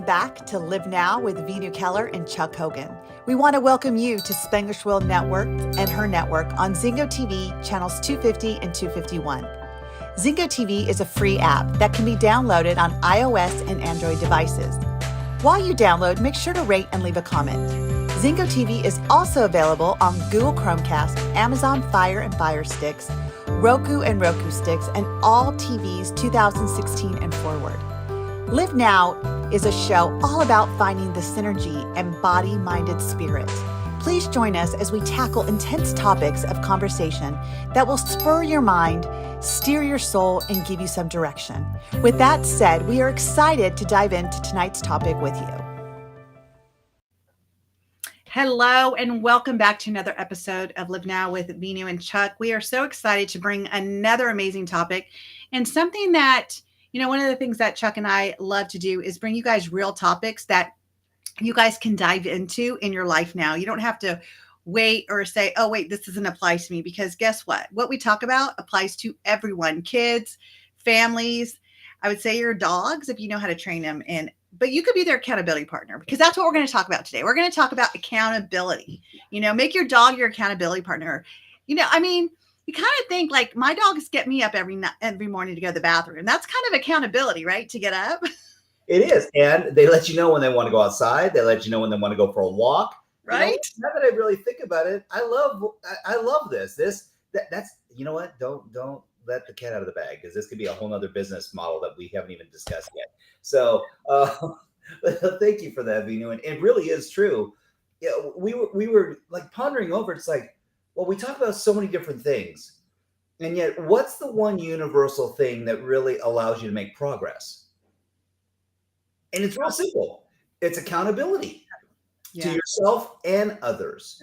back to Live Now with Veenu Keller and Chuck Hogan. We want to welcome you to Spanglish World Network and her network on Zingo TV channels 250 and 251. Zingo TV is a free app that can be downloaded on iOS and Android devices. While you download, make sure to rate and leave a comment. Zingo TV is also available on Google Chromecast, Amazon Fire and Fire Sticks, Roku and Roku Sticks, and all TVs 2016 and forward. Live Now is a show all about finding the synergy and body-minded spirit. Please join us as we tackle intense topics of conversation that will spur your mind, steer your soul, and give you some direction. With that said, we are excited to dive into tonight's topic with you. Hello, and welcome back to another episode of Live Now with Veenu and Chuck. We are so excited to bring another amazing topic and something that, one of the things that Chuck and I love to do is bring you guys real topics that you guys can dive into in your life now. You don't have to wait or say, oh, wait, this doesn't apply to me, because guess what? What we talk about applies to everyone, kids, families. I would say your dogs, if you know how to train them, but you could be their accountability partner, because that's what we're going to talk about today. We're going to talk about accountability. Make your dog your accountability partner. You kind of think like, my dogs get me up every morning to go to the bathroom. That's kind of accountability, right? To get up. It is. And they let you know when they want to go outside. They let you know when they want to go for a walk. Right. Now that I really think about it, I love this. That's you know what? Don't let the cat out of the bag, because this could be a whole nother business model that we haven't even discussed yet. So thank you for that, Veenu. And it really is true. Yeah, we were like pondering over. It's like, well, we talk about so many different things, and yet what's the one universal thing that really allows you to make progress? And it's real simple. It's accountability to yourself and others.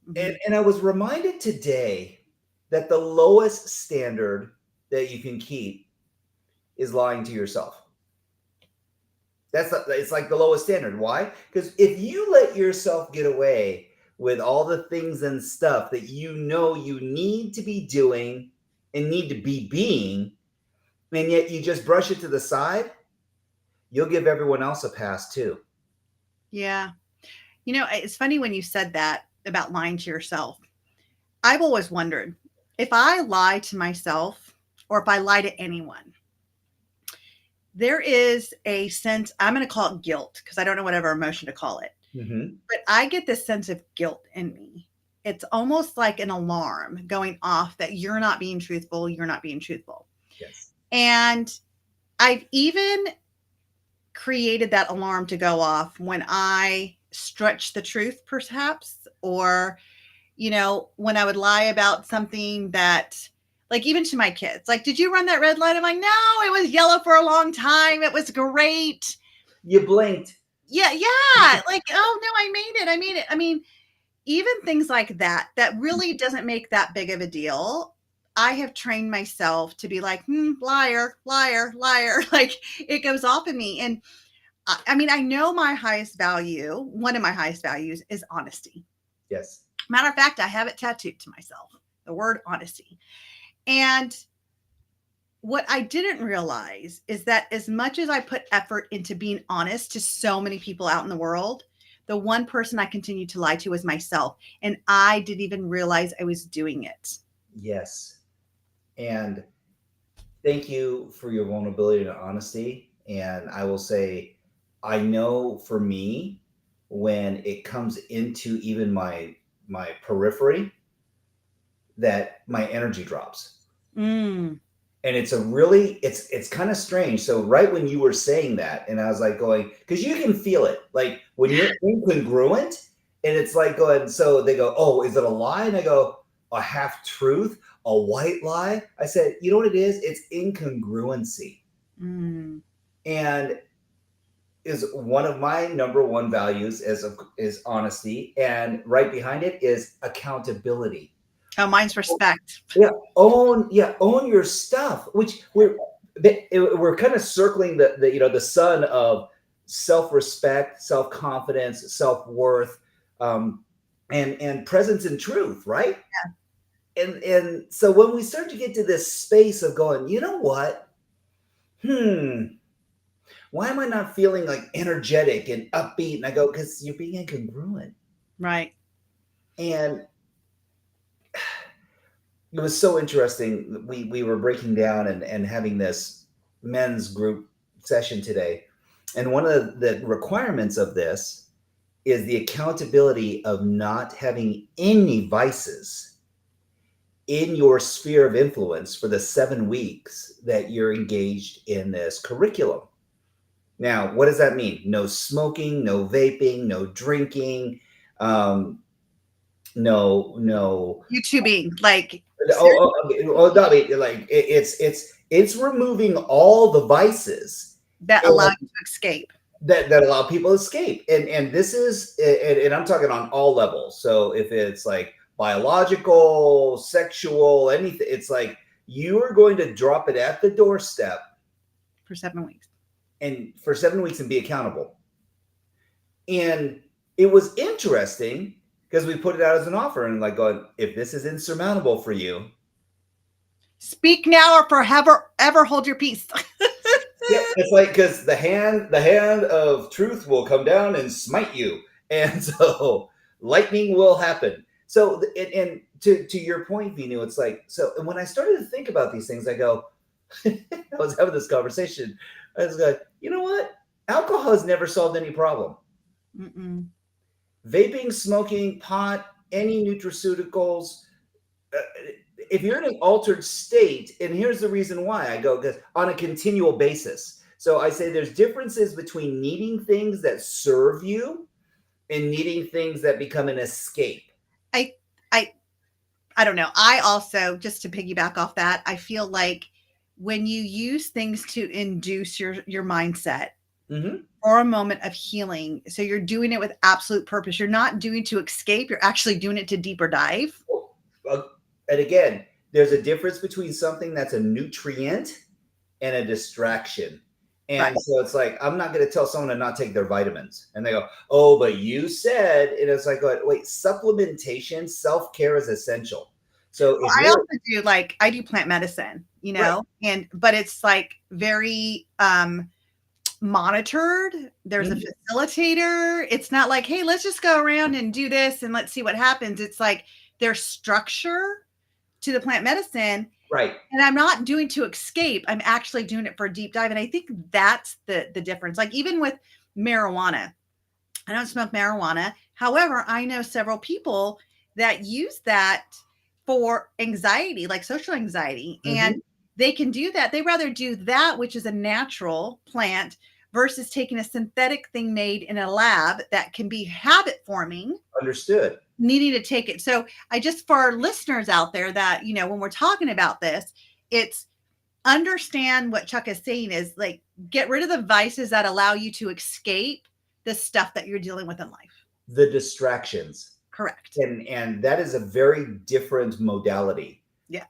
Mm-hmm. And I was reminded today that the lowest standard that you can keep is lying to yourself. It's like the lowest standard. Why? Because if you let yourself get away with all the things and stuff that you need to be doing and need to be being, and yet you just brush it to the side, you'll give everyone else a pass too. Yeah. It's funny when you said that about lying to yourself. I've always wondered, if I lie to myself or if I lie to anyone, there is a sense, I'm going to call it guilt, because I don't know whatever emotion to call it. Mm-hmm. But I get this sense of guilt in me. It's almost like an alarm going off that you're not being truthful. You're not being truthful. Yes. And I've even created that alarm to go off when I stretch the truth, perhaps, or, when I would lie about something that, like, even to my kids, like, did you run that red light? I'm like, no, it was yellow for a long time. It was great. You blinked. Yeah. Like, oh no, I made it. I mean, even things like that really doesn't make that big of a deal. I have trained myself to be like, liar. Like, it goes off of me. And I know my highest value, one of my highest values, is honesty. Yes. Matter of fact, I have it tattooed to myself, the word honesty. And what I didn't realize is that as much as I put effort into being honest to so many people out in the world, the one person I continued to lie to was myself. And I didn't even realize I was doing it. Yes. And thank you for your vulnerability and honesty. And I will say, I know for me, when it comes into even my periphery, that my energy drops. And it's it's kind of strange. So right when you were saying that, and I was like going, because you can feel it, like when you're incongruent, and it's like going, so they go, oh, is it a lie? And I go, a half truth, a white lie. I said, you know what it is? It's incongruency. And is one of my number one values is honesty. And right behind it is accountability. Oh, mine's respect. Own your stuff, which we're kind of circling the sun of self-respect, self-confidence, self-worth, and presence and truth, right? Yeah. And so when we start to get to this space of going, you know what? why am I not feeling like energetic and upbeat? And I go, because you're being incongruent. Right. And it was so interesting. We were breaking down and having this men's group session today. And one of the requirements of this is the accountability of not having any vices in your sphere of influence for the 7 weeks that you're engaged in this curriculum. Now, what does that mean? No smoking, no vaping, no drinking, no YouTubing, like no, I mean, like it's removing all the vices that allow you to escape. that allow people to escape. And this is and I'm talking on all levels. So if it's like biological, sexual, anything, it's like you are going to drop it at the doorstep For 7 weeks. and for 7 weeks and be accountable. And it was interesting because we put it out as an offer and like going, if this is insurmountable for you, speak now or forever ever hold your peace. yeah, it's like because the hand of truth will come down and smite you, and so lightning will happen. So and to your point, Veenu, it's like so. And when I started to think about these things, I go, I was having this conversation. I was like, you know what? Alcohol has never solved any problem. Mm-mm. Vaping, smoking, pot, any nutraceuticals. If you're in an altered state, and here's the reason why I go, because on a continual basis. So I say there's differences between needing things that serve you and needing things that become an escape. I don't know. I also, just to piggyback off that, I feel like when you use things to induce your mindset or a moment of healing, so you're doing it with absolute purpose. You're not doing to escape. You're actually doing it to deeper dive. And again, there's a difference between something that's a nutrient and a distraction. And Right. so it's like, I'm not going to tell someone to not take their vitamins. And they go, oh, but you said, and it's like, wait, supplementation, self-care is essential. So Well, I also do I do plant medicine, you know, right. but it's like very monitored. There's a facilitator. It's not like, hey, let's just go around and do this and let's see what happens. It's like there's structure to the plant medicine. Right. And I'm not doing to escape. I'm actually doing it for a deep dive. And I think that's the difference. Like even with marijuana, I don't smoke marijuana. However, I know several people that use that for anxiety, like social anxiety. And they can do that. They rather do that, which is a natural plant, versus taking a synthetic thing made in a lab that can be habit forming. Understood. Needing to take it. So I just, for our listeners out there that, you know, when we're talking about this, it's understand what Chuck is saying is like, get rid of the vices that allow you to escape the stuff that you're dealing with in life. The distractions. Correct. And that is a very different modality. Yeah.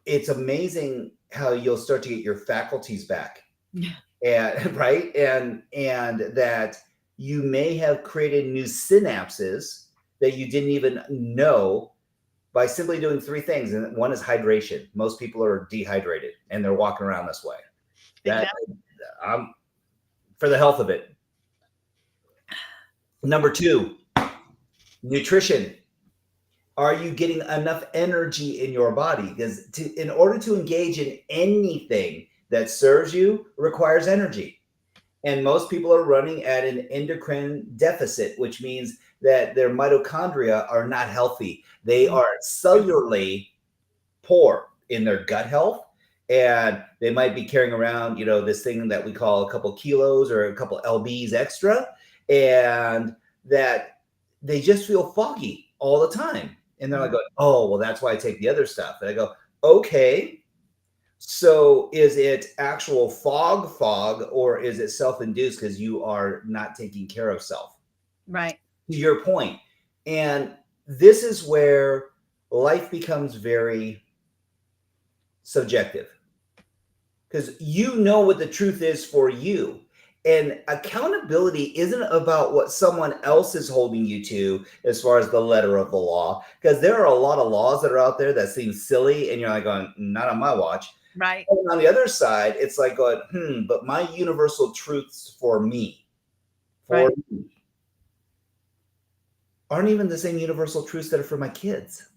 It's amazing how you'll start to get your faculties back. Yeah. And right. And that you may have created new synapses that you didn't even know by simply doing 3 things. And one is hydration. Most people are dehydrated and they're walking around this way. That for the health of it. Number 2, nutrition. Are you getting enough energy in your body? Because in order to engage in anything that serves you requires energy. And most people are running at an endocrine deficit, which means that their mitochondria are not healthy. They are cellularly poor in their gut health. And they might be carrying around, you know, this thing that we call a couple kilos or a couple lbs extra. And that they just feel foggy all the time. And they're like, oh, well, that's why I take the other stuff. And I go, okay. So is it actual fog, or is it self-induced because you are not taking care of self? Right. To your point. And this is where life becomes very subjective because you know what the truth is for you. And accountability isn't about what someone else is holding you to as far as the letter of the law, because there are a lot of laws that are out there that seem silly and you're like going, not on my watch. Right. And on the other side, it's like going, but my universal truths for Right. me, aren't even the same universal truths that are for my kids.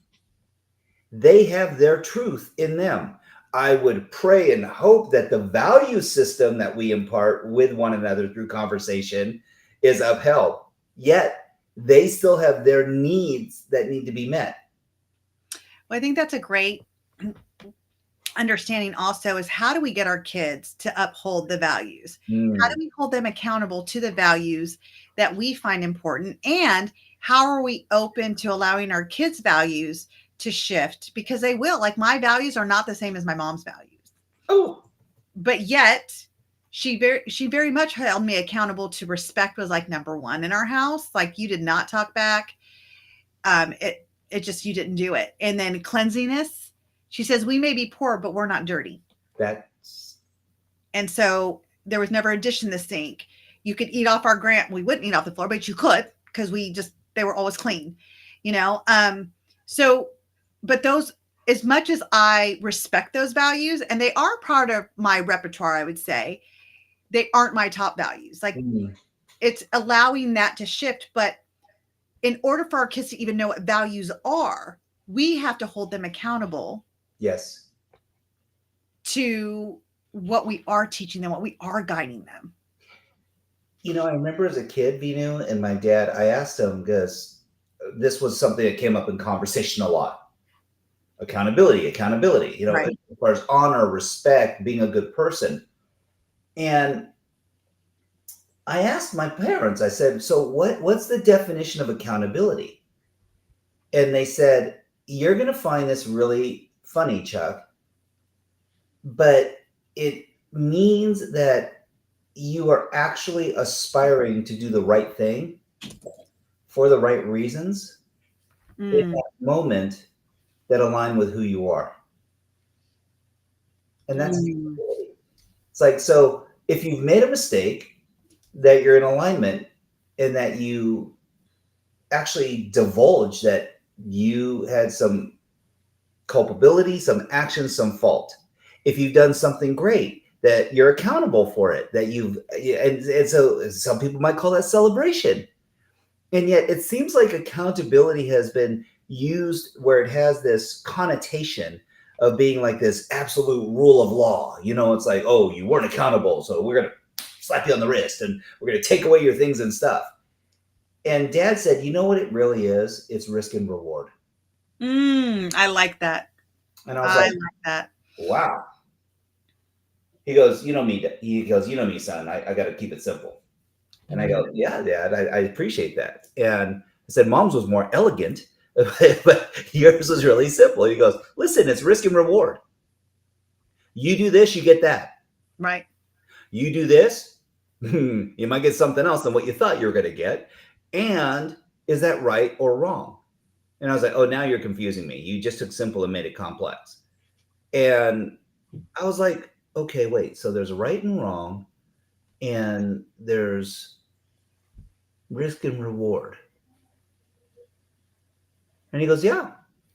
They have their truth in them. I would pray and hope that the value system that we impart with one another through conversation is upheld. Yet they still have their needs that need to be met. Well, I think that's a great understanding also is how do we get our kids to uphold the values? How do Mm, we hold them accountable to the values that we find important? And how are we open to allowing our kids' values to shift? Because they will. Like my values are not the same as my mom's values. oh, But yet she very much held me accountable to respect was like number one in our house. Like you did not talk back. It just you didn't do it. And then cleanliness. She says we may be poor, but we're not dirty. that's And so there was never a dish in the sink. You could eat off our grant. We wouldn't eat off the floor, but you could because they were always clean, you know? So, but those, as much as I respect those values and they are part of my repertoire, I would say they aren't my top values. Like mm, it's allowing that to shift. But in order for our kids to even know what values are, we have to hold them accountable yes. to what we are teaching them, what we are guiding them. I remember as a kid, Vinu, and my dad, I asked him because this was something that came up in conversation a lot. Accountability, Right. as far as honor, respect, being a good person. And I asked my parents, I said, so what's the definition of accountability? And they said, you're going to find this really funny, Chuck, but it means that you are actually aspiring to do the right thing for the right reasons in Mm, that moment that align with who you are. And that's mm, accountability. It's like, so if you've made a mistake, that you're in alignment and that you actually divulge that you had some culpability, some action, some fault. If you've done something great, that you're accountable for it, that and so some people might call that celebration. And yet it seems like accountability has been used where it has this connotation of being like this absolute rule of law. It's like, oh, you weren't accountable, so we're going to slap you on the wrist and we're going to take away your things and stuff. And dad said, you know what it really is? It's risk and reward. I like that. And I was I like, like that. wow. He goes, you know me. He goes, you know me, son. I got to keep it simple. And I go, yeah, dad, I appreciate that. And I said, mom's was more elegant, but yours was really simple. He goes, listen, it's risk and reward. You do this, you get that. Right. You do this, you might get something else than what you thought you were going to get. And is that right or wrong? And I was like, oh, now you're confusing me. You just took simple and made it complex. And I was like, okay, wait. So there's right and wrong, and there's risk and reward. And he goes, yeah.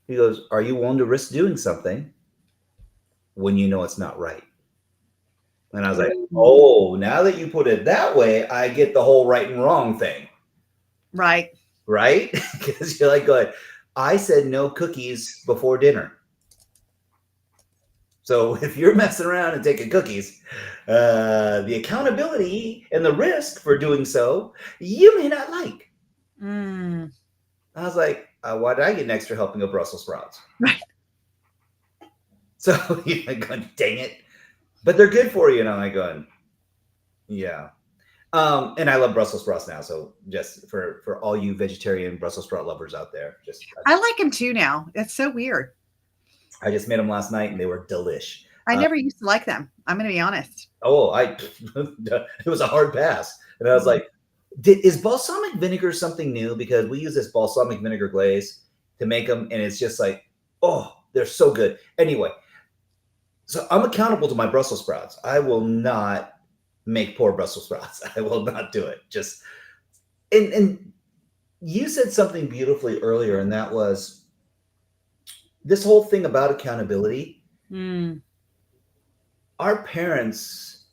He goes, are you willing to risk doing something when you know it's not right? And I was like, Mm, oh, now that you put it that way, I get the whole right and wrong thing. right. Right? Because you're like, going, I said no cookies before dinner. So if you're messing around and taking cookies, the accountability and the risk for doing so, you may not like. Mm, I was like, why did I get an extra helping of Brussels sprouts? right. So you're like going, dang it. But they're good for you. And I'm like going, yeah. And I love Brussels sprouts now. So just for all you vegetarian Brussels sprout lovers out there, I like him too now. That's so weird. I just made them last night and they were delish. I never used to like them. I'm going to be honest. It was a hard pass. And I was like, is balsamic vinegar something new? Because we use this balsamic vinegar glaze to make them. And it's just like, oh, they're so good. Anyway, so I'm accountable to my Brussels sprouts. I will not make poor Brussels sprouts. I will not do it. And you said something beautifully earlier, and that was this whole thing about accountability. Mm, our parents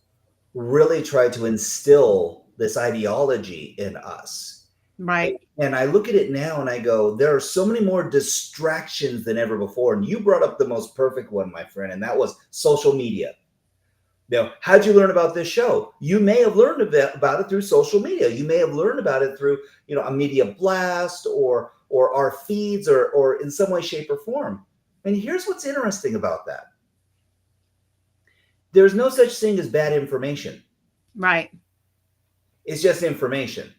really tried to instill this ideology in us. Right. And I look at it now and I go, there are so many more distractions than ever before. And you brought up the most perfect one, my friend, and that was social media. Now, how'd you learn about this show? You may have learned about it through social media. You may have learned about it through, a media blast or our feeds or in some way, shape, or form. And here's what's interesting about that. There's no such thing as bad information. Right. It's just information.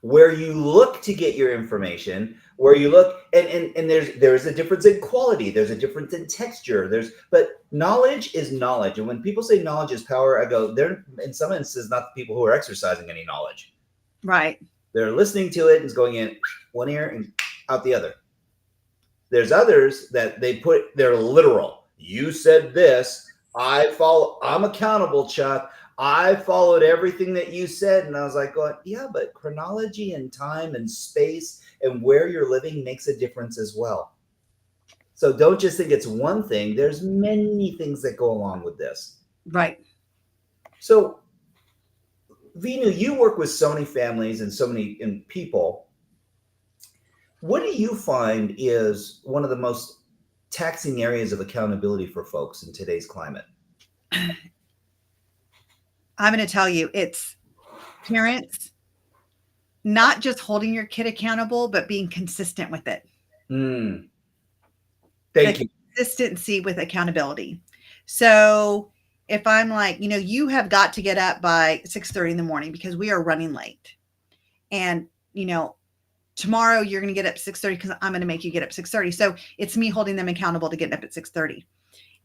Where you look to get your information, where you look, and there's a difference in quality, there's a difference in texture, but knowledge is knowledge. And when people say knowledge is power, I go, they're in some instances not the people who are exercising any knowledge. Right. They're listening to it and it's going in one ear and out the other. There's others that they're literal. You said this, I'm accountable, Chuck. I followed everything that you said. And I was like, going, yeah, but chronology and time and space and where you're living makes a difference as well. So don't just think it's one thing. There's many things that go along with this. Right. So, Veenu, you work with so many families and so many people. What do you find is one of the most taxing areas of accountability for folks in today's climate? I'm going to tell you, it's parents not just holding your kid accountable, but being consistent with it. Thank you. Consistency with accountability. So if I'm like, you have got to get up by 6:30 in the morning because we are running late. And, tomorrow you're going to get up 6:30 because I'm going to make you get up 6:30. So it's me holding them accountable to getting up at 6:30.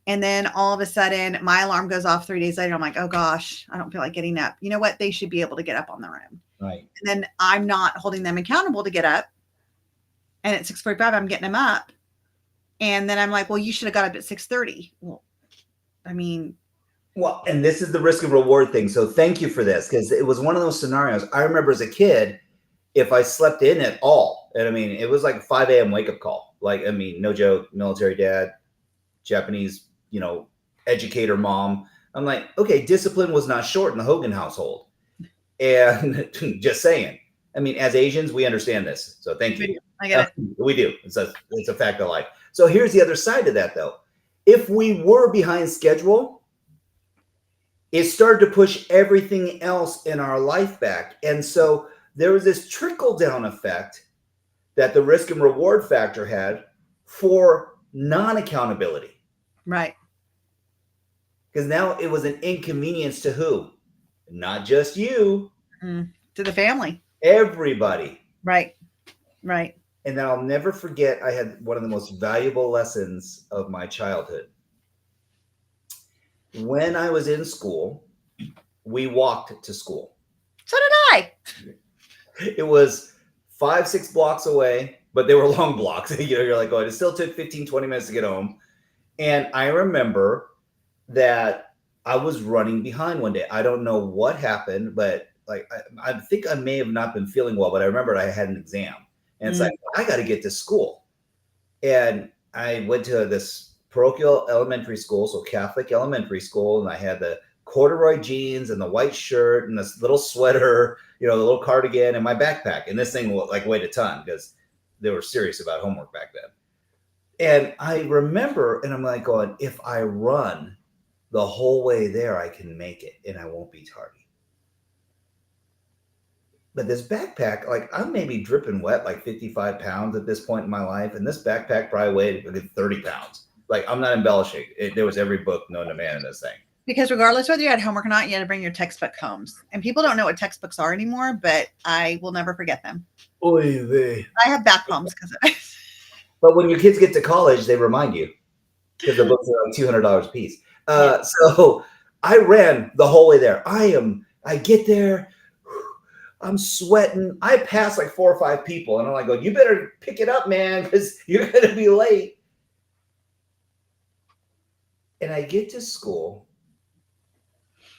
And then all of a sudden my alarm goes off 3 days later. I'm like, oh gosh, I don't feel like getting up. You know what? They should be able to get up on their own. Right. And then I'm not holding them accountable to get up. And at 6:45, I'm getting them up. And then I'm like, well, you should have got up at 6:30. Well, and this is the risk and reward thing. So thank you for this, because it was one of those scenarios. I remember as a kid, if I slept in at all, and it was like 5 a.m. wake up call. Like, no joke, military dad, Japanese, educator mom. I'm like, okay, discipline was not short in the Hogan household. And just saying, as Asians, we understand this. So thank you. I get it. We do. It's a fact of life. So here's the other side of that, though. If we were behind schedule, it started to push everything else in our life back. And so there was this trickle-down effect that the risk and reward factor had for non-accountability. Right. Because now it was an inconvenience to who? Not just you. To the family. Everybody. Right. Right. And then I'll never forget, I had one of the most valuable lessons of my childhood. When I was in school, we walked to school. So did I. It was 5-6 blocks away, but they were long blocks. You're like, oh, it still took 15, 20 minutes to get home. And I remember that I was running behind one day. I don't know what happened, but I think I may have not been feeling well, but I remembered I had an exam. And it's like, I got to get to school. And I went to this parochial elementary school, so Catholic elementary school, and I had the corduroy jeans and the white shirt and this little sweater, the little cardigan and my backpack. And this thing weighed a ton because they were serious about homework back then. And I remember, and I'm like going, if I run the whole way there, I can make it and I won't be tardy. But this backpack, I'm maybe dripping wet, 55 pounds at this point in my life. And this backpack probably weighed 30 pounds. I'm not embellishing. There was every book known to man in this thing. Because regardless whether you had homework or not, you had to bring your textbook home. And people don't know what textbooks are anymore, but I will never forget them. Oy vey. I have back poems because of it. But when your kids get to college, they remind you because the books are $200 a piece. So I ran the whole way there. I get there. I'm sweating. I passed 4 or 5 people. And I'm like, you better pick it up, man, because you're going to be late. And I get to school.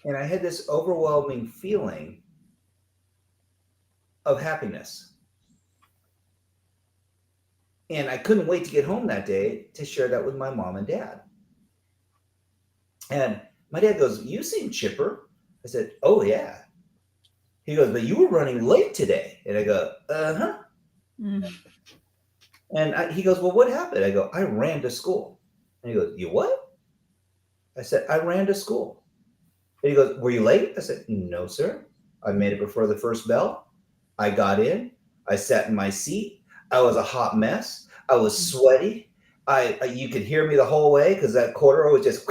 And I had this overwhelming feeling of happiness. And I couldn't wait to get home that day to share that with my mom and dad. And my dad goes, "You seem chipper." I said, "Oh, yeah." He goes, "But you were running late today." And I go, "Uh-huh." Mm. And he goes, "Well, what happened?" I go, "I ran to school." And he goes, "You what?" I said, "I ran to school." And he goes, "Were you late?" I said, "No, sir. I made it before the first bell. I got in. I sat in my seat. I was a hot mess. I was sweaty. You could hear me the whole way because that corduroy was just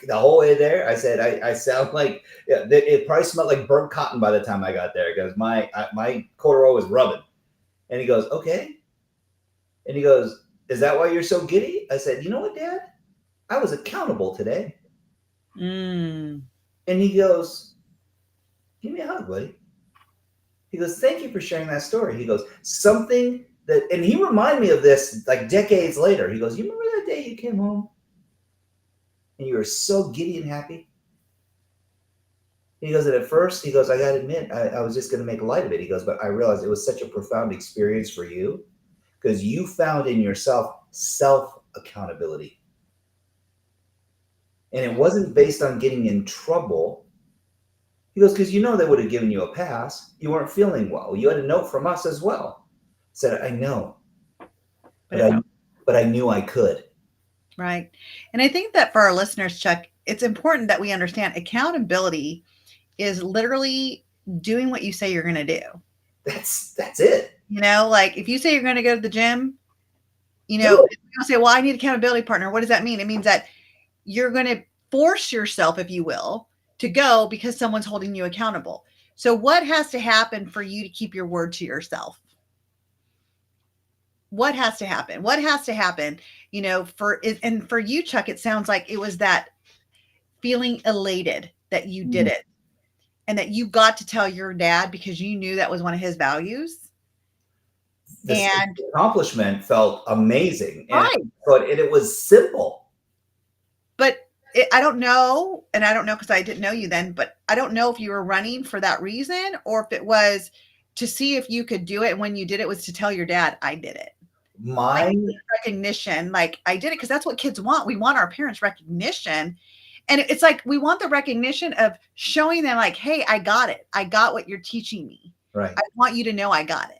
the whole way there. I said, I sound like, yeah, it probably smelled like burnt cotton by the time I got there because my corduroy was rubbing." And he goes, "Okay." And he goes, "Is that why you're so giddy?" I said, "You know what, Dad? I was accountable today." Mm. And he goes, "Give me a hug, buddy." He goes, "Thank you for sharing that story." He goes, "Something that," and he reminded me of this like decades later. He goes, "You remember that day you came home and you were so giddy and happy?" He goes, "And at first," he goes, "I got to admit, I was just going to make light of it." He goes, "But I realized it was such a profound experience for you because you found in yourself self accountability. And it wasn't based on getting in trouble." He goes, "Because you know they would have given you a pass. You weren't feeling well. You had a note from us as well." I said, "I know, But but it's I but I knew I could." right. And I think that for our listeners, Chuck, it's important that we understand accountability is literally doing what you say you're going to do. That's it. Like if you say you're going to go to the gym, Do it. you'll say, well, I need an accountability partner. What does that mean? It means that you're going to force yourself, if you will, to go because someone's holding you accountable. So what has to happen for you to keep your word to yourself? What has to happen? What has to happen? And for you, Chuck, it sounds like it was that feeling elated that you did Mm. it and that you got to tell your dad because you knew that was one of his values. This And accomplishment felt amazing, and right. it was simple. But I don't know, and I don't know because I didn't know you then, but I don't know if you were running for that reason or if it was to see if you could do it. And when you did it was to tell your dad, I did it. Like My recognition, like I did it because that's what kids want. We want our parents' recognition. And it's like we want the recognition of showing them, like, hey, I got it. I got what you're teaching me. right. I want you to know I got it.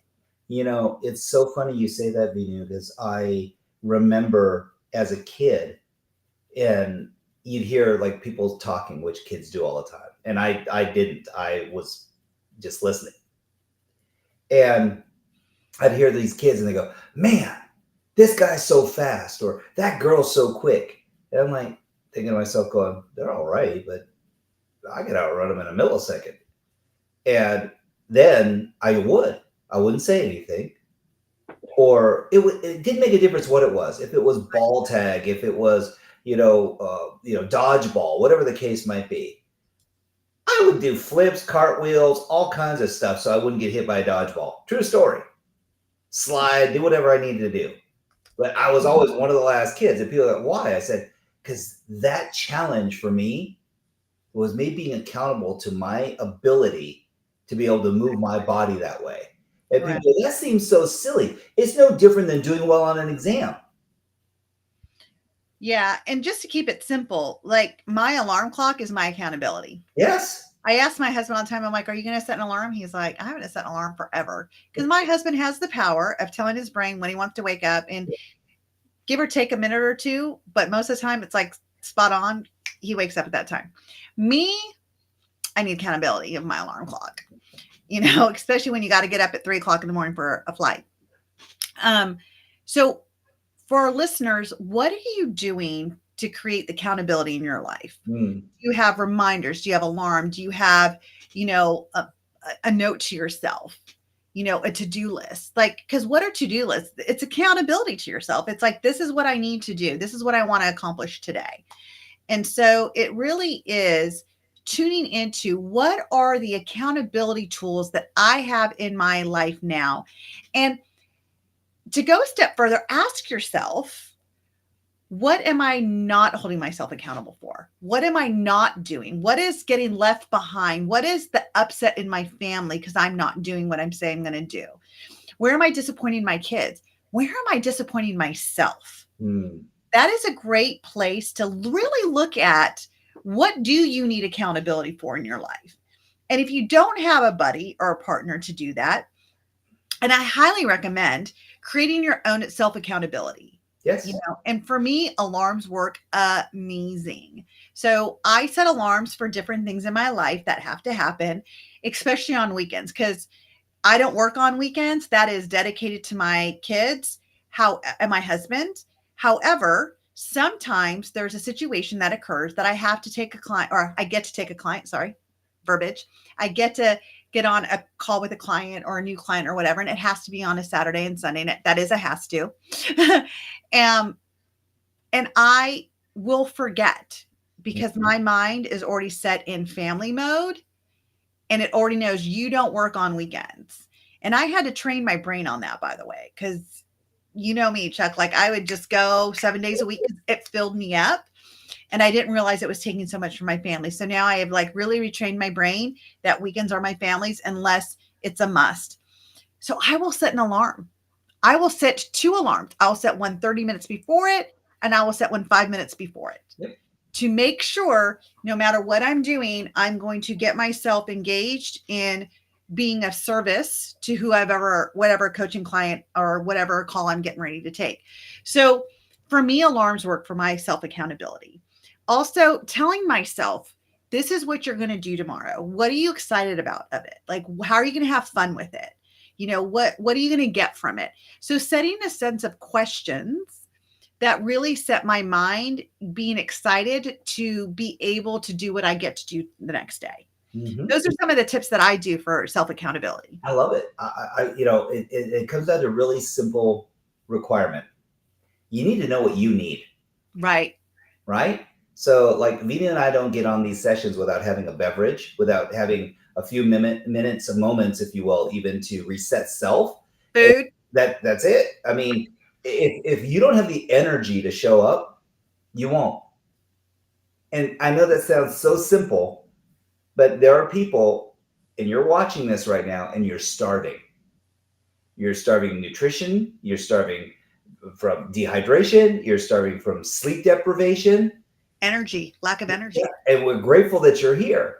It's so funny you say that, Veenu, because I remember as a kid, and you'd hear like people talking, which kids do all the time, and I didn't. I was just listening, and I'd hear these kids, and they go, "Man, this guy's so fast," or "That girl's so quick." And I'm like thinking to myself, going, "They're all right, but I could outrun them in a millisecond." And then I wouldn't say anything, or it didn't make a difference what it was. If it was ball tag, if it was dodgeball, whatever the case might be, I would do flips, cartwheels, all kinds of stuff so I wouldn't get hit by a dodgeball. True story. Slide, do whatever I needed to do. But I was always one of the last kids. And people are like, "Why?" I said, "Because that challenge for me was me being accountable to my ability to be able to move my body that way." And Right. people go, "That seems so silly." It's no different than doing well on an exam. Yeah. And just to keep it simple, like my alarm clock is my accountability. Yes. I asked my husband all the time, I'm like, are you going to set an alarm? He's like, I haven't set an alarm forever. Because my husband has the power of telling his brain when he wants to wake up and give or take a minute or two. But most of the time, it's like spot on. He wakes up at that time. Me, I need accountability of my alarm clock, especially when you got to get up at 3 o'clock in the morning for a flight. So for our listeners, what are you doing to create the accountability in your life? Mm. Do you have reminders? Do you have alarm? Do you have, a note to yourself? A to-do list? Like, because what are to-do lists? It's accountability to yourself. It's like, this is what I need to do. This is what I want to accomplish today. And so it really is tuning into what are the accountability tools that I have in my life now. And to go a step further, ask yourself, what am I not holding myself accountable for? What am I not doing? What is getting left behind? What is the upset in my family because I'm not doing what I'm saying I'm going to do? Where am I disappointing my kids? Where am I disappointing myself? Mm. that is a great place to really look at what do you need accountability for in your life. And if you don't have a buddy or a partner to do that, and I highly recommend creating your own self accountability. Yes. You know, and for me, alarms work amazing. So I set alarms for different things in my life that have to happen, especially on weekends, because I don't work on weekends. That is dedicated to my kids, and my husband. However, sometimes there's a situation that occurs that I have to take a client, or I get to take a client, sorry, verbiage. I get to get on a call with a client or a new client or whatever, and it has to be on a Saturday and Sunday. And that is a has to. um, and I will forget because my mind is already set in family mode and it already knows you don't work on weekends. And I had to train my brain on that, by the way, because you know me, Chuck, like I would just go 7 days a week. It filled me up and I didn't realize it was taking so much from my family. So now I have like really retrained my brain that weekends are my family's unless it's a must. So I will set an alarm. I will set 2 alarms. I'll set one 30 minutes before it and I will set one 5 minutes before it. Yep. To make sure no matter what I'm doing, I'm going to get myself engaged in being of service to whatever coaching client or whatever call I'm getting ready to take. So for me, alarms work for my self accountability. Also telling myself, this is what you're going to do tomorrow. What are you excited about of it? Like, how are you going to have fun with it? You know, what are you going to get from it? So setting a sense of questions that really set my mind being excited to be able to do what I get to do the next day. Mm-hmm. Those are some of the tips that I do for self-accountability. I love it. It comes down to a really simple requirement. You need to know what you need. Right. Right? So like Veenu and I don't get on these sessions without having a beverage, without having a few minutes of moments, if you will, even to reset self. Food. That's it. I mean, if you don't have the energy to show up, you won't. And I know that sounds so simple, but there are people, and you're watching this right now, and you're starving. You're starving nutrition. You're starving from dehydration. You're starving from sleep deprivation. Energy, lack of energy. Yeah, and we're grateful that you're here.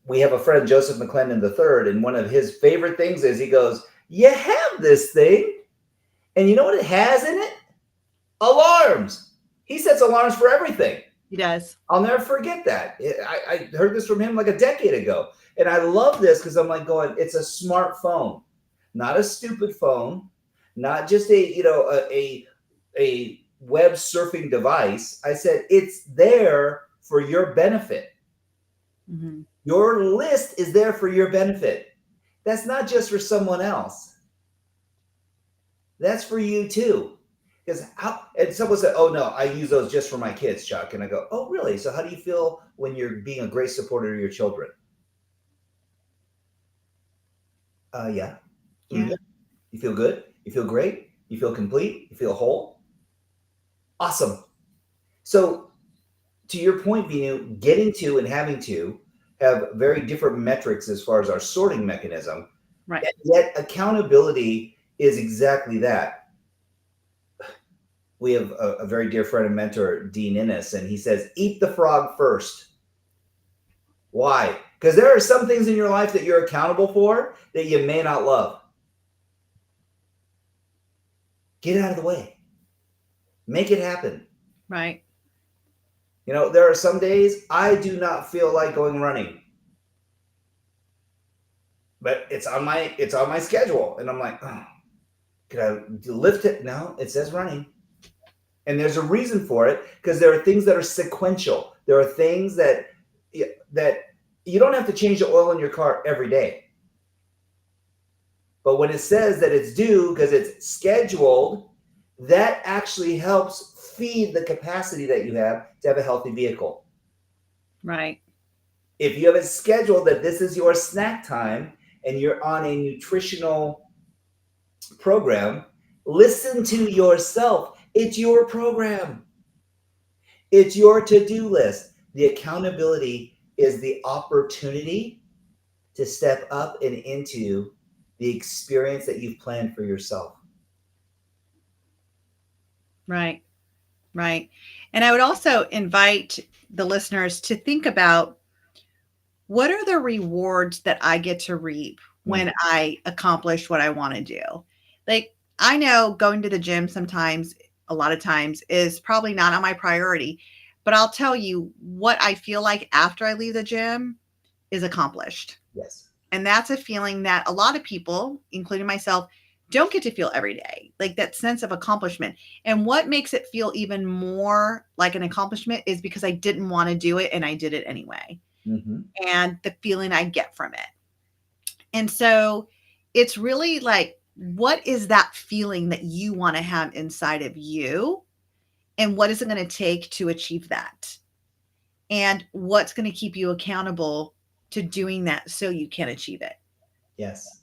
We have a friend, Joseph McClendon III, and one of his favorite things is he goes, you have this thing, and you know what it has in it? Alarms. He sets alarms for everything. He does. I'll never forget that. I heard this from him like a decade ago. And I love this because I'm like going, it's a smartphone, not a stupid phone, not just a web surfing device. I said, it's there for your benefit. Mm-hmm. Your list is there for your benefit. That's not just for someone else. That's for you too. Because and someone said, oh no, I use those just for my kids, Chuck. And I go, oh really? So how do you feel when you're being a great supporter of your children? Yeah. You feel good? You feel great? You feel complete? You feel whole? Awesome. So to your point, Veenu, getting to and having to have very different metrics as far as our sorting mechanism. Right. And yet accountability is exactly that. We have a very dear friend and mentor, Dean Innes, and he says, eat the frog first. Why? Because there are some things in your life that you're accountable for that you may not love. Get it out of the way. Make it happen. Right. You know, there are some days I do not feel like going running. But it's on my schedule. And I'm like, oh, could I lift it? No, it says running. And there's a reason for it, because there are things that are sequential. There are things that you don't have to change the oil in your car every day. But when it says that it's due because it's scheduled, that actually helps feed the capacity that you have to have a healthy vehicle. Right. If you have it scheduled that this is your snack time and you're on a nutritional program, listen to yourself. It's your program. It's your to-do list. The accountability is the opportunity to step up and into the experience that you've planned for yourself. Right. Right. And I would also invite the listeners to think about, what are the rewards that I get to reap when I accomplish what I want to do? Like, I know going to the gym sometimes, a lot of times, is probably not on my priority, but I'll tell you what I feel like after I leave the gym is accomplished. Yes. And that's a feeling that a lot of people, including myself, don't get to feel every day, like that sense of accomplishment. And what makes it feel even more like an accomplishment is because I didn't want to do it and I did it anyway. Mm-hmm. And the feeling I get from it. And so it's really like, what is that feeling that you want to have inside of you? And what is it going to take to achieve that? And what's going to keep you accountable to doing that so you can achieve it? Yes.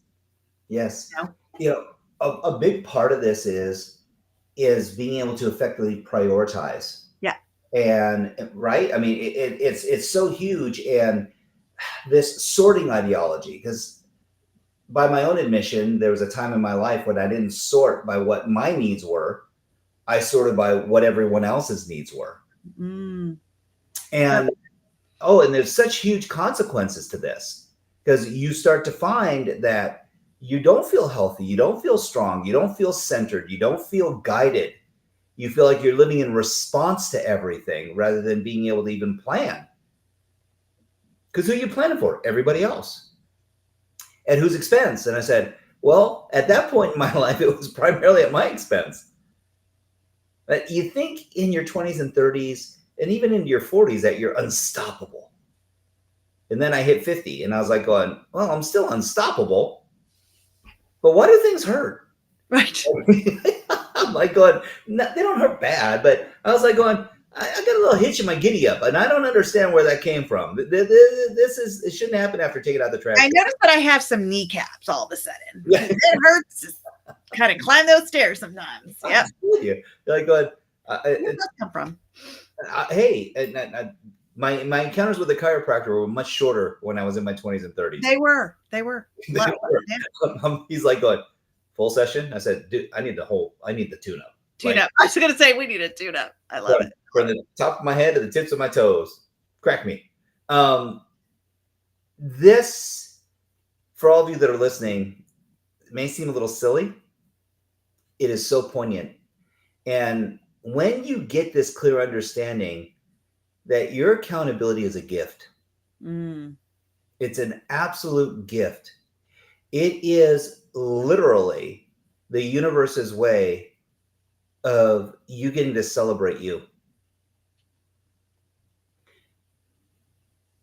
Yes. You know? You know, a big part of this is being able to effectively prioritize. Yeah. And right, I mean, it's so huge, and this sorting ideology, because by my own admission, there was a time in my life when I didn't sort by what my needs were. I sorted by what everyone else's needs were. Mm. And oh, and there's such huge consequences to this, because you start to find that you don't feel healthy, you don't feel strong, you don't feel centered, you don't feel guided. You feel like you're living in response to everything rather than being able to even plan. Because who are you planning for? Everybody else. At whose expense? And I said, well, at that point in my life, it was primarily at my expense. But you think in your 20s and 30s, and even into your 40s, that you're unstoppable. And then I hit 50, and I was like going, well, I'm still unstoppable. But why do things hurt? Right. I'm like going, no, they don't hurt bad. But I was like going, I got a little hitch in my giddy up, and I don't understand where that came from. It shouldn't happen after taking out the trash. I noticed that I have some kneecaps all of a sudden. Yeah. It hurts to kind of climb those stairs sometimes. Yeah. You're like going, Where does that come from? hey, my encounters with the chiropractor were much shorter when I was in my 20s and 30s. They were. Yeah. He's like going, full session? I said, dude, I need the tune-up. Tune-up. I was going to say, we need a tune-up. I love it. From the top of my head to the tips of my toes. Crack me. This, for all of you that are listening, may seem a little silly. It is so poignant. And when you get this clear understanding that your accountability is a gift, it's an absolute gift. It is literally the universe's way of you getting to celebrate you.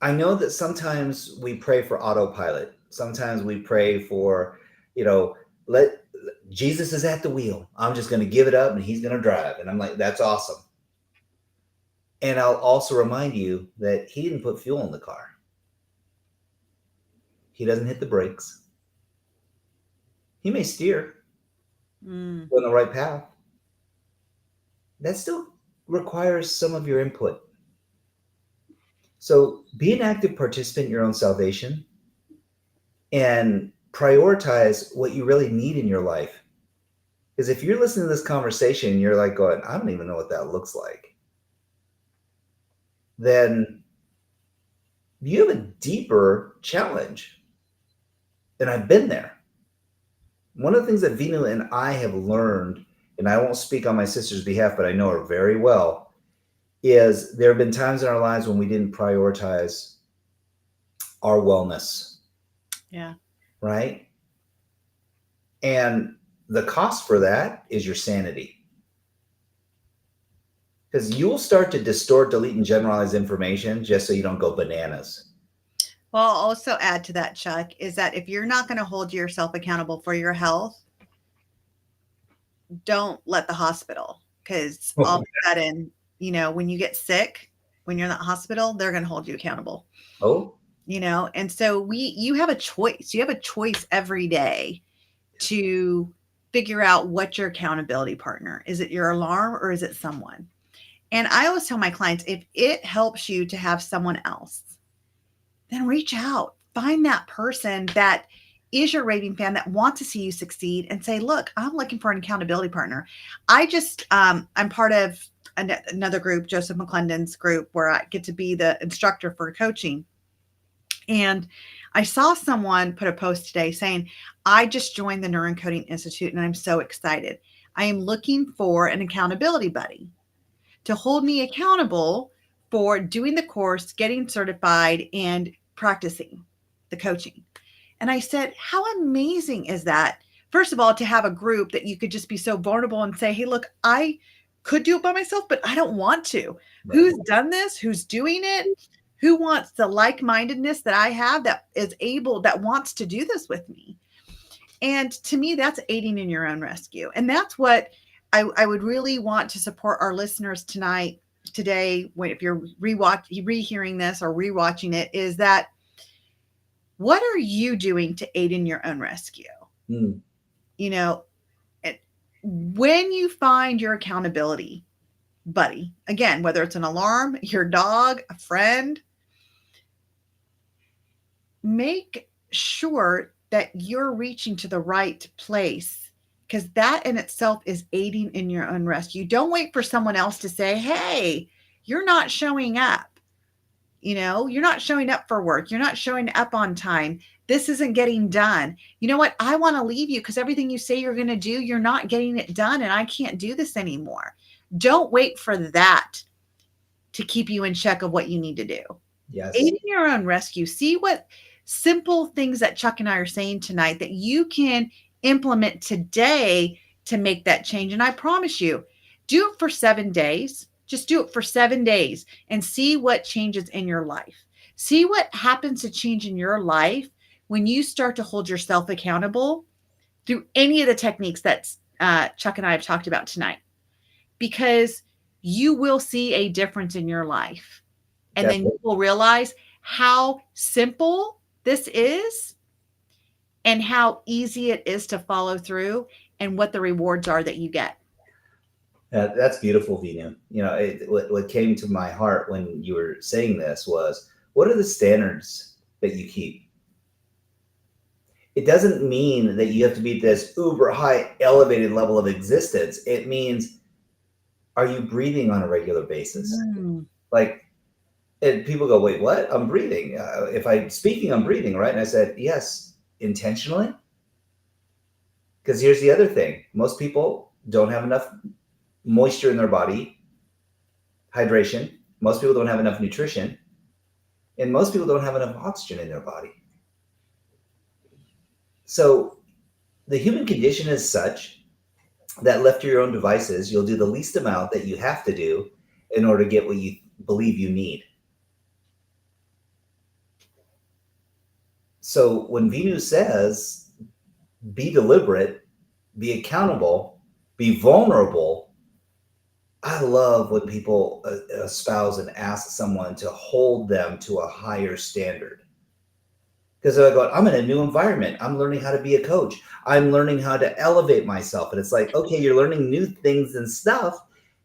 I know that sometimes we pray for autopilot. Sometimes we pray for, let Jesus is at the wheel. I'm just going to give it up and he's going to drive. And I'm like, that's awesome. And I'll also remind you that he didn't put fuel in the car. He doesn't hit the brakes. He may steer on the right path. That still requires some of your input. So be an active participant in your own salvation and prioritize what you really need in your life. Because if you're listening to this conversation, you're like going, I don't even know what that looks like. Then you have a deeper challenge. And I've been there. One of the things that Veenu and I have learned, and I won't speak on my sister's behalf, but I know her very well, is there have been times in our lives when we didn't prioritize our wellness. Yeah. Right? And the cost for that is your sanity. Because you'll start to distort, delete, and generalize information just so you don't go bananas. Well, I'll also add to that, Chuck, is that if you're not going to hold yourself accountable for your health, don't let the hospital, because all of a sudden, when you get sick, when you're in the hospital, they're going to hold you accountable. Oh. And so you have a choice. You have a choice every day to figure out what your accountability partner is. It your alarm or is it someone? And I always tell my clients, if it helps you to have someone else, then reach out, find that person that is your raving fan that wants to see you succeed and say, look, I'm looking for an accountability partner. I'm part of another group, Joseph McClendon's group, where I get to be the instructor for coaching. And I saw someone put a post today saying, I just joined the Neuroencoding Institute and I'm so excited. I am looking for an accountability buddy to hold me accountable for doing the course, getting certified, and practicing the coaching. And I said, how amazing is that? First of all, to have a group that you could just be so vulnerable and say, hey, look, I could do it by myself, but I don't want to. Right. Who's done this? Who's doing it? Who wants the like-mindedness that I have that wants to do this with me? And to me, that's aiding in your own rescue. And that's what I would really want to support our listeners today, if you're rehearing this or rewatching it, is that what are you doing to aid in your own rescue? You know, when you find your accountability buddy, again, whether it's an alarm, your dog, a friend, make sure that you're reaching to the right place, because that in itself is aiding in your own rescue. Don't wait for someone else to say, hey, you're not showing up. You're not showing up for work. You're not showing up on time. This isn't getting done. You know what? I want to leave you because everything you say you're going to do, you're not getting it done, and I can't do this anymore. Don't wait for that to keep you in check of what you need to do. Yes. Aid in your own rescue. See what simple things that Chuck and I are saying tonight that you can implement today to make that change. And I promise you, do it for 7 days. Just do it for 7 days and see what changes in your life. See what happens to change in your life when you start to hold yourself accountable through any of the techniques that Chuck and I have talked about tonight, because you will see a difference in your life. And Definitely. Then you will realize how simple this is and how easy it is to follow through and what the rewards are that you get. That's beautiful, Veenu. What came to my heart when you were saying this was, what are the standards that you keep? It doesn't mean that you have to be at this uber high elevated level of existence. It means, are you breathing on a regular basis? And people go, wait, what? I'm breathing. If I'm speaking, I'm breathing, right? And I said, yes, intentionally. Because here's the other thing. Most people don't have enough moisture in their body, hydration. Most people don't have enough nutrition. And most people don't have enough oxygen in their body. So the human condition is such that left to your own devices, you'll do the least amount that you have to do in order to get what you believe you need. So when Veenu says, be deliberate, be accountable, be vulnerable, I love when people espouse and ask someone to hold them to a higher standard. Because they're going, I'm in a new environment. I'm learning how to be a coach. I'm learning how to elevate myself. And it's like, okay, you're learning new things and stuff.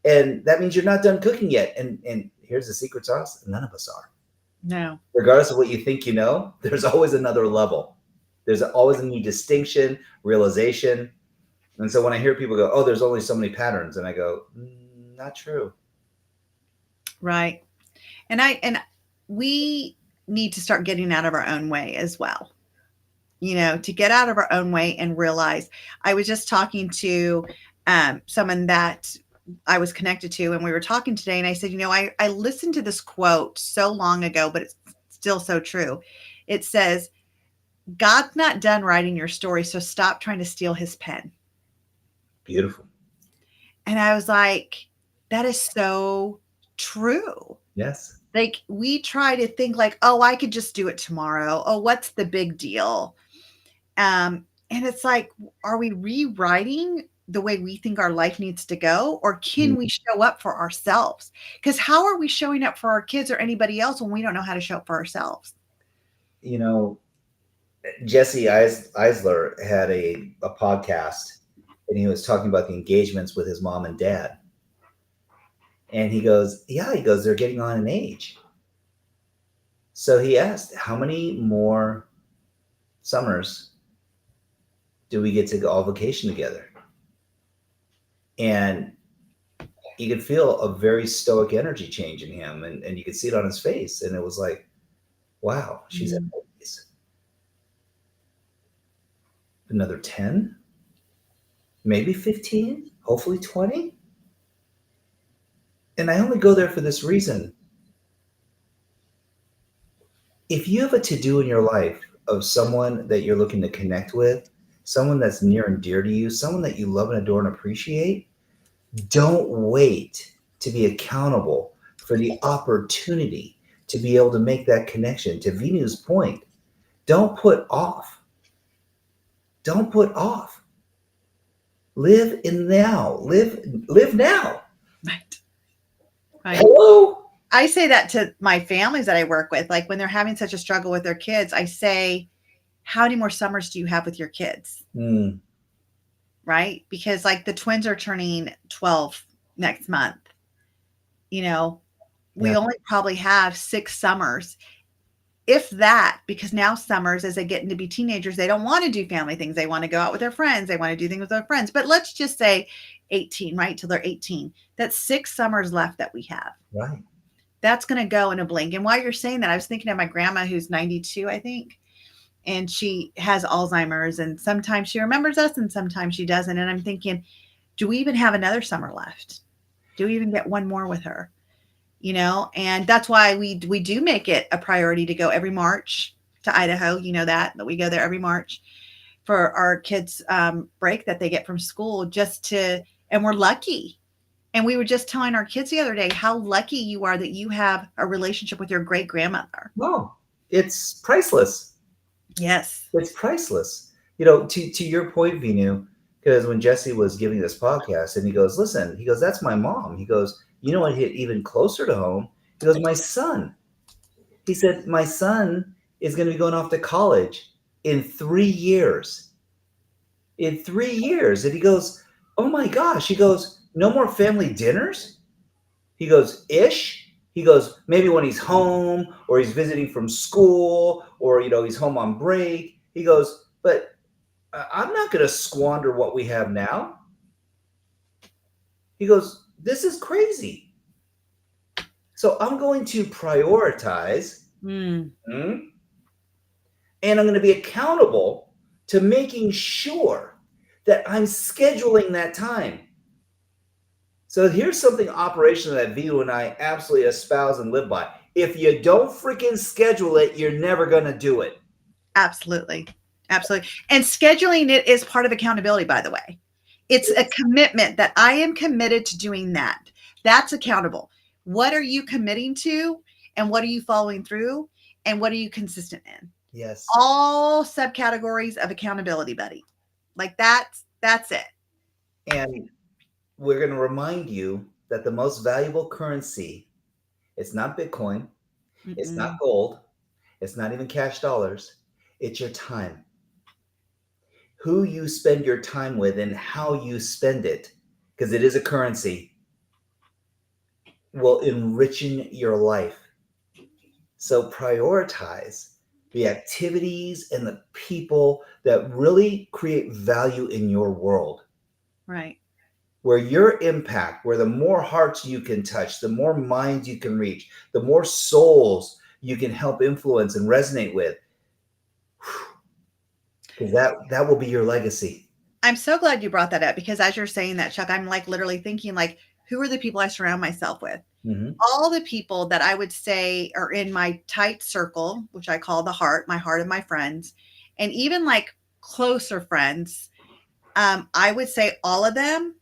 And that means you're not done cooking yet. And here's the secret sauce. None of us are. No. Regardless of what you think you know, there's always another level. There's always a new distinction, realization. And so when I hear people go, oh, there's only so many patterns. And I go, not true. Right. And we need to start getting out of our own way as well. To get out of our own way and realize. I was just talking to someone that I was connected to, and we were talking today, and I said, I listened to this quote so long ago, but it's still so true. It says, God's not done writing your story, so stop trying to steal his pen. Beautiful. And I was like, that is so true. Yes. Like, we try to think like, oh, I could just do it tomorrow. Oh, what's the big deal? And it's like, are we rewriting the way we think our life needs to go? Or can we show up for ourselves? Because how are we showing up for our kids or anybody else when we don't know how to show up for ourselves? Jesse Eisler had a podcast, and he was talking about the engagements with his mom and dad. And he goes, they're getting on in age. So he asked, how many more summers do we get to go all vacation together? And you could feel a very stoic energy change in him, and you could see it on his face. And it was like, wow, she's at Mm. movies. Another 10, maybe 15, hopefully 20. And I only go there for this reason. If you have a to-do in your life of someone that you're looking to connect with, someone that's near and dear to you, someone that you love and adore and appreciate, don't wait to be accountable for the opportunity to be able to make that connection. To Veenu's point, don't put off. Don't put off. Live in now. Live now. Right. Right. Hello. I say that to my families that I work with, like when they're having such a struggle with their kids, I say, how many more summers do you have with your kids? Mm, Right? Because like the twins are turning 12 next month. You know, we Yeah. only probably have 6 summers, if that, because now summers, as they get into be teenagers, they don't want to do family things. They want to go out with their friends. They want to do things with their friends. But let's just say 18, right? Till they're 18. That's 6 summers left that we have. right. That's going to go in a blink. And while you're saying that, I was thinking of my grandma who's 92, I think, and she has Alzheimer's, and sometimes she remembers us and sometimes she doesn't. And I'm thinking, do we even have another summer left? Do we even get one more with her? You know, and that's why we do make it a priority to go every March to Idaho. You know that we go there every March for our kids' break that they get from school, and we're lucky. And we were just telling our kids the other day how lucky you are that you have a relationship with your great grandmother. No, it's priceless. Yes. It's priceless. To your point, Veenu, because when Jesse was giving this podcast and he goes, listen, he goes, that's my mom. He goes, you know what hit even closer to home? He goes, my son. He said, my son is going to be going off to college in 3 years. In 3 years. And he goes, oh my gosh. He goes, no more family dinners? He goes, ish. He goes, maybe when he's home or he's visiting from school or, he's home on break. He goes, but I'm not going to squander what we have now. He goes, this is crazy. So I'm going to prioritize, and I'm going to be accountable to making sure that I'm scheduling that time. So here's something operational that Veenu and I absolutely espouse and live by. If you don't freaking schedule it, you're never going to do it. Absolutely. Absolutely. And scheduling it is part of accountability, by the way. It's a commitment that I am committed to doing that. That's accountable. What are you committing to? And what are you following through? And what are you consistent in? Yes. All subcategories of accountability, buddy. Like that's it. And we're going to remind you that the most valuable currency, it's not Bitcoin, it's not gold, it's not even cash dollars, it's your time. Who you spend your time with and how you spend it, because it is a currency, will enrichen your life. So prioritize the activities and the people that really create value in your world. Right. Where your impact, where the more hearts you can touch, the more minds you can reach, the more souls you can help influence and resonate with. Because that will be your legacy. I'm so glad you brought that up, because as you're saying that, Chuck, I'm like literally thinking like, who are the people I surround myself with? Mm-hmm. All the people that I would say are in my tight circle, which I call the heart of my friends, and even like closer friends, I would say all of them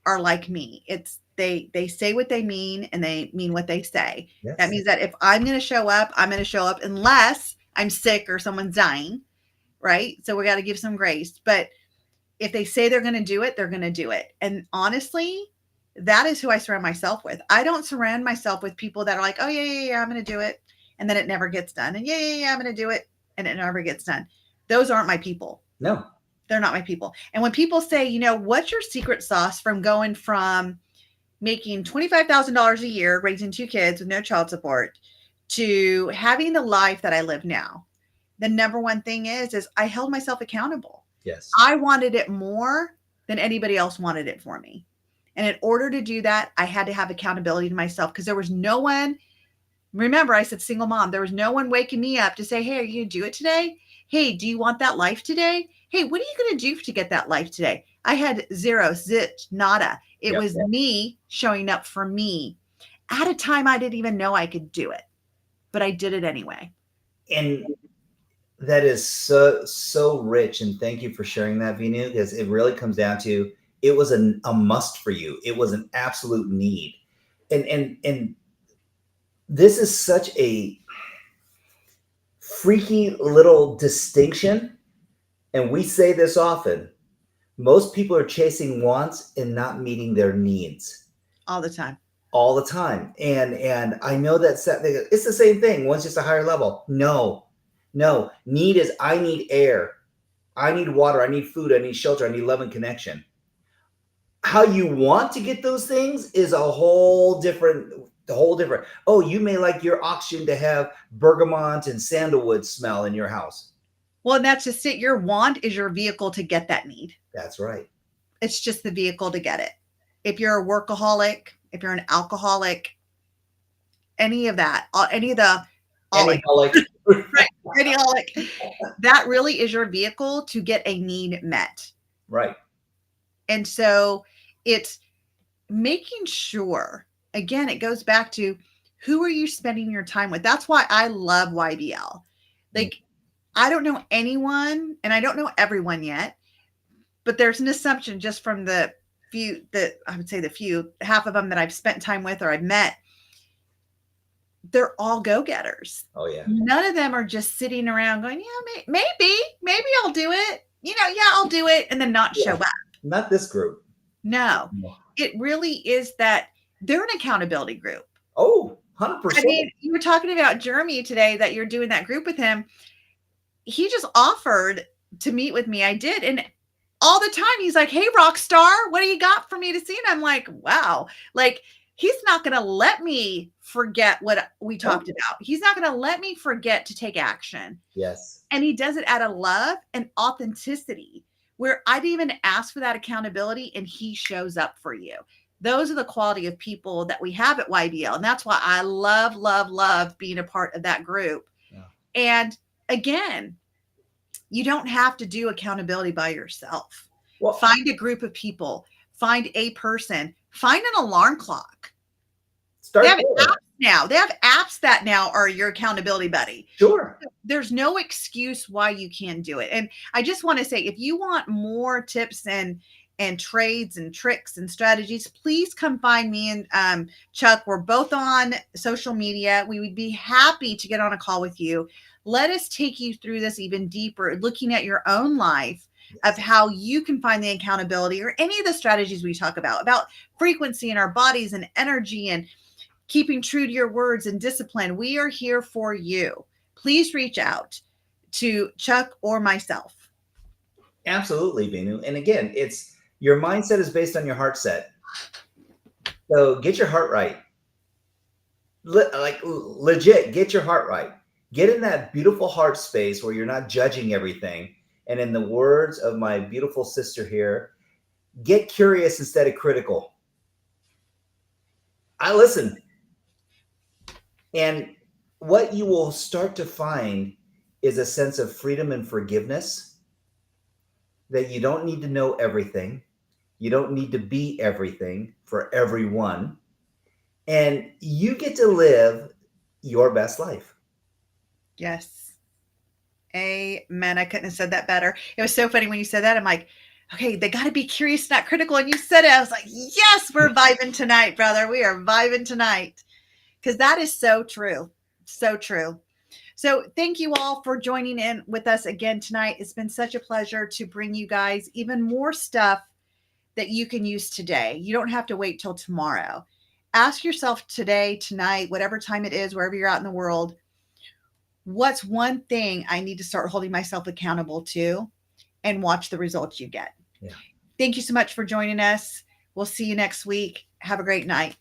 are like me. It's they say what they mean and they mean what they say. Yes. That means that if I'm going to show up, I'm going to show up unless I'm sick or someone's dying, right? So we got to give some grace. But if they say they're going to do it, they're going to do it. And honestly, that is who I surround myself with. I don't surround myself with people that are like, oh, yeah, I'm going to do it. And then it never gets done. And yeah, I'm going to do it. And it never gets done. Those aren't my people. No. They're not my people. And when people say, what's your secret sauce from going from making $25,000 a year, raising 2 kids with no child support, to having the life that I live now? The number one thing is I held myself accountable. Yes. I wanted it more than anybody else wanted it for me. And in order to do that, I had to have accountability to myself because there was no one. Remember, I said single mom. There was no one waking me up to say, hey, are you going to do it today? Hey, do you want that life today? Hey, what are you going to do to get that life today? I had zero, zit, nada. It was me showing up for me at a time I didn't even know I could do it, but I did it anyway. And that is so rich. And thank you for sharing that, Veenu, because it really comes down to it was a must for you. It was an absolute need. And this is such a freaky little distinction. And we say this often. Most people are chasing wants and not meeting their needs All the time. all the time. And I know that it's the same thing. One's just a higher level. No. Need is I need air. I need water. I need food. I need shelter. I need love and connection. How you want to get those things is a whole different. Oh, you may like your oxygen to have bergamot and sandalwood smell in your house. Well, and that's just it. Your want is your vehicle to get that need. That's right. It's just the vehicle to get it. If you're a workaholic, if you're an alcoholic, any of that, any of the right, that really is your vehicle to get a need met. Right. And so it's making sure, again, it goes back to who are you spending your time with? That's why I love YBL. Like, I don't know anyone, and I don't know everyone yet, but there's an assumption just from the few that I would say half of them that I've spent time with or I've met, they're all go-getters. Oh yeah. None of them are just sitting around going, yeah, maybe I'll do it. I'll do it. And then not show up. Not this group. No, it really is that they're an accountability group. Oh, 100%. I mean, you were talking about Jeremy today that you're doing that group with him. He just offered to meet with me. I did. And all the time he's like, hey, rock star, what do you got for me to see? And I'm like, wow, like he's not going to let me forget what we talked about. He's not going to let me forget to take action. Yes. And he does it out of love and authenticity where I didn't even ask for that accountability and he shows up for you. Those are the quality of people that we have at YBL. And that's why I love being a part of that group. Yeah. And again, you don't have to do accountability by yourself. Well, find a group of people, find a person, find an alarm clock. They have apps now. They have apps that now are your accountability buddy. Sure. There's no excuse why you can't do it. And I just want to say, if you want more tips and trades and tricks and strategies, please come find me and Chuck. We're both on social media. We would be happy to get on a call with you. Let us take you through this even deeper, looking at your own life of how you can find the accountability or any of the strategies we talk about frequency in our bodies and energy and keeping true to your words and discipline. We are here for you. Please reach out to Chuck or myself. Absolutely, Veenu. And again, it's your mindset is based on your heart set. So get your heart right. Legit, get your heart right. Get in that beautiful heart space where you're not judging everything. And in the words of my beautiful sister here, get curious instead of critical. I listen. And what you will start to find is a sense of freedom and forgiveness, that you don't need to know everything. You don't need to be everything for everyone. And you get to live your best life. Yes. Amen. I couldn't have said that better. It was so funny when you said that. I'm like, okay, they got to be curious, not critical. And you said it. I was like, yes, we're vibing tonight, brother. We are vibing tonight. Because that is so true. So true. So thank you all for joining in with us again tonight. It's been such a pleasure to bring you guys even more stuff that you can use today. You don't have to wait till tomorrow. Ask yourself today, tonight, whatever time it is, wherever you're out in the world, what's one thing I need to start holding myself accountable to, and watch the results you get. Yeah. Thank you so much for joining us. We'll see you next week. Have a great night.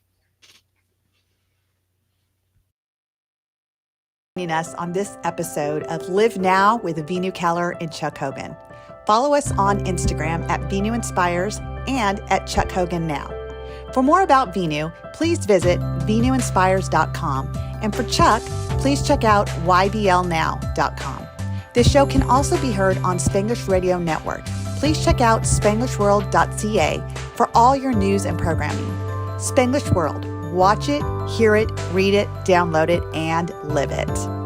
Joining us on this episode of Live Now with Veenu Keller and Chuck Hogan. follow us on Instagram at Veenu Inspires and at Chuck Hogan Now. For more about Veenu, please visit VeenuInspires.com. And for Chuck, please check out YBLNow.com. This show can also be heard on Spanglish Radio Network. Please check out SpanglishWorld.ca for all your news and programming. Spanglish World. Watch it, hear it, read it, download it, and live it.